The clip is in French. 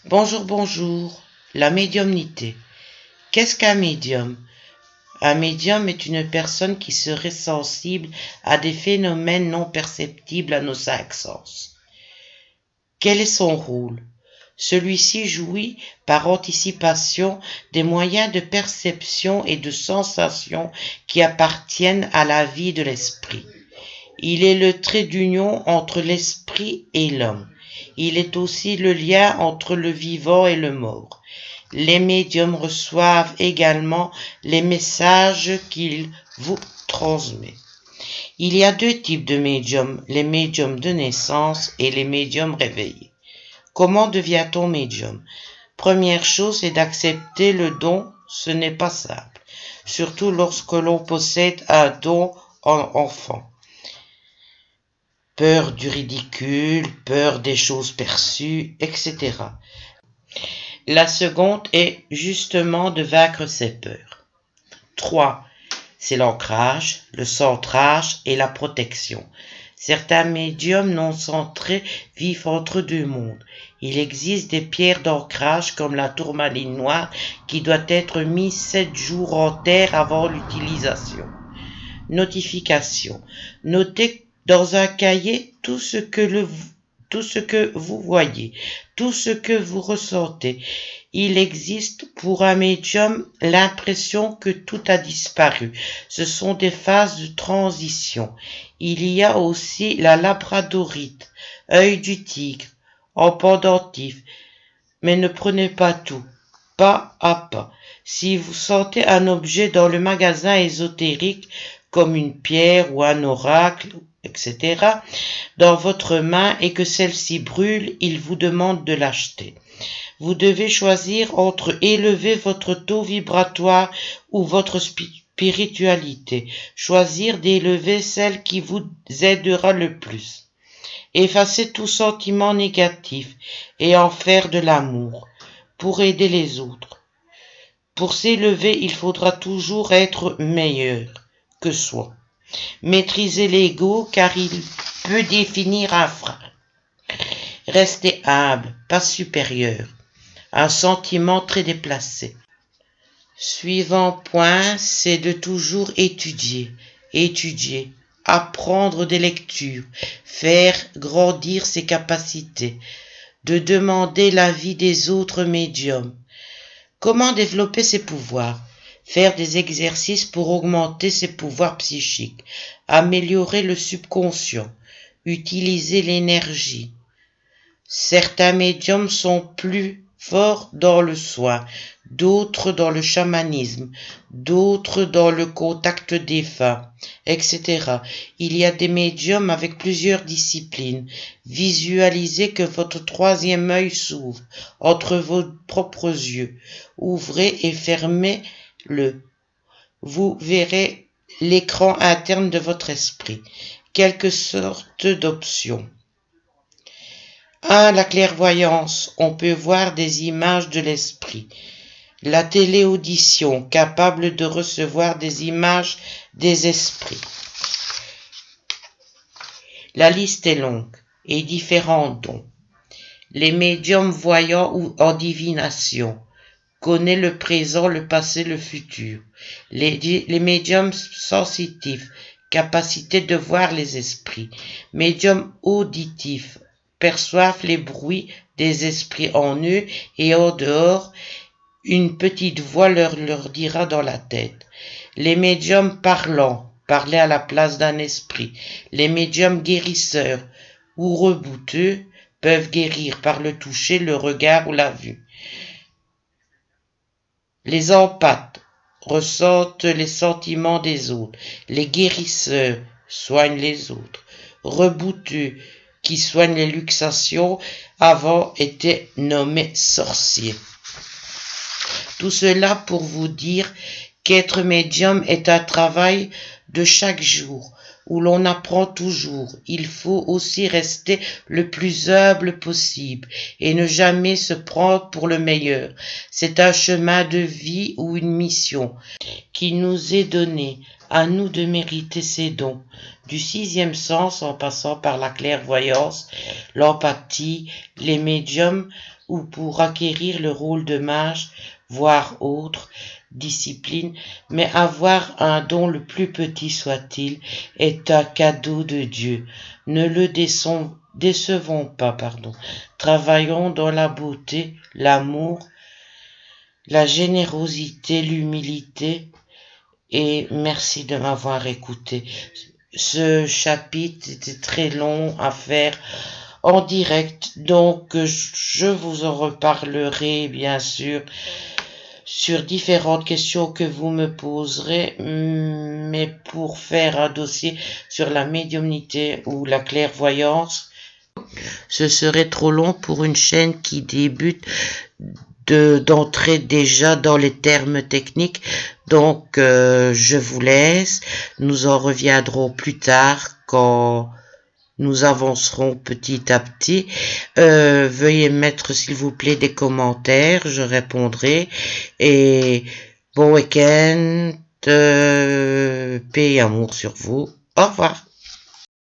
Bonjour, bonjour. La médiumnité. Qu'est-ce qu'un médium? Un médium est une personne qui serait sensible à des phénomènes non perceptibles à nos cinq sens. Quel est son rôle? Celui-ci jouit par anticipation des moyens de perception et de sensation qui appartiennent à la vie de l'esprit. Il est le trait d'union entre l'esprit et l'homme. Il est aussi le lien entre le vivant et le mort. Les médiums reçoivent également les messages qu'il vous transmet. Il y a deux types de médiums, les médiums de naissance et les médiums réveillés. Comment devient-on médium? Première chose, c'est d'accepter le don, ce n'est pas simple, surtout lorsque l'on possède un don en enfant. Peur du ridicule, peur des choses perçues, etc. La seconde est justement de vaincre ces peurs. 3. C'est l'ancrage, le centrage et la protection. Certains médiums non centrés vivent entre deux mondes. Il existe des pierres d'ancrage comme la tourmaline noire qui doit être mise 7 jours en terre avant l'utilisation. Notification. Notez dans un cahier tout ce que vous voyez, tout ce que vous ressentez. Il existe pour un médium l'impression que tout a disparu. Ce sont des phases de transition. Il y a aussi la labradorite, œil du tigre, en pendentif. Mais ne prenez pas tout, pas à pas. Si vous sentez un objet dans le magasin ésotérique, comme une pierre ou un oracle, etc., dans votre main et que celle-ci brûle, il vous demande de l'acheter. Vous devez choisir entre élever votre taux vibratoire ou votre spiritualité. Choisir d'élever celle qui vous aidera le plus. Effacer tout sentiment négatif et en faire de l'amour pour aider les autres. Pour s'élever, il faudra toujours être meilleur que soi. Maîtriser l'ego car il peut définir un frein. Rester humble, pas supérieur. Un sentiment très déplacé. Suivant point, c'est de toujours étudier, apprendre des lectures, faire grandir ses capacités, de demander l'avis des autres médiums. Comment développer ses pouvoirs? Faire des exercices pour augmenter ses pouvoirs psychiques, améliorer le subconscient, utiliser l'énergie. Certains médiums sont plus forts dans le soin, d'autres dans le chamanisme, d'autres dans le contact défunt, etc. Il y a des médiums avec plusieurs disciplines. Visualisez que votre troisième œil s'ouvre entre vos propres yeux. Ouvrez et fermez-le. Vous verrez l'écran interne de votre esprit. Quelques sortes d'options. 1. La clairvoyance. On peut voir des images de l'esprit. La téléaudition, capable de recevoir des images des esprits. La liste est longue et différents dons. Les médiums voyants ou en divination. Connaît le présent, le passé, le futur. Les médiums sensitifs, capacité de voir les esprits. Médiums auditifs, perçoivent les bruits des esprits en eux et en dehors. Une petite voix leur dira dans la tête. Les médiums parlants, parler à la place d'un esprit. Les médiums guérisseurs ou rebouteux peuvent guérir par le toucher, le regard ou la vue. Les empathes ressentent les sentiments des autres. Les guérisseurs soignent les autres. Rebouteux, qui soignent les luxations, avant étaient nommés sorciers. Tout cela pour vous dire qu'être médium est un travail de chaque jour, où l'on apprend toujours. Il faut aussi rester le plus humble possible et ne jamais se prendre pour le meilleur. C'est un chemin de vie ou une mission qui nous est donné, à nous de mériter ces dons, du sixième sens en passant par la clairvoyance, l'empathie, les médiums ou pour acquérir le rôle de mage, voire autre discipline, mais avoir un don le plus petit soit-il est un cadeau de Dieu. Ne le décevons pas, Travaillons dans la beauté, l'amour, la générosité, l'humilité, et merci de m'avoir écouté. Ce chapitre était très long à faire en direct, donc je vous en reparlerai bien sûr sur différentes questions que vous me poserez, mais pour faire un dossier sur la médiumnité ou la clairvoyance, ce serait trop long pour une chaîne qui débute d'entrer déjà dans les termes techniques. Donc je vous laisse, nous en reviendrons plus tard quand nous avancerons petit à petit. Veuillez mettre s'il vous plaît des commentaires, je répondrai. Et bon week-end, paix et amour sur vous. Au revoir.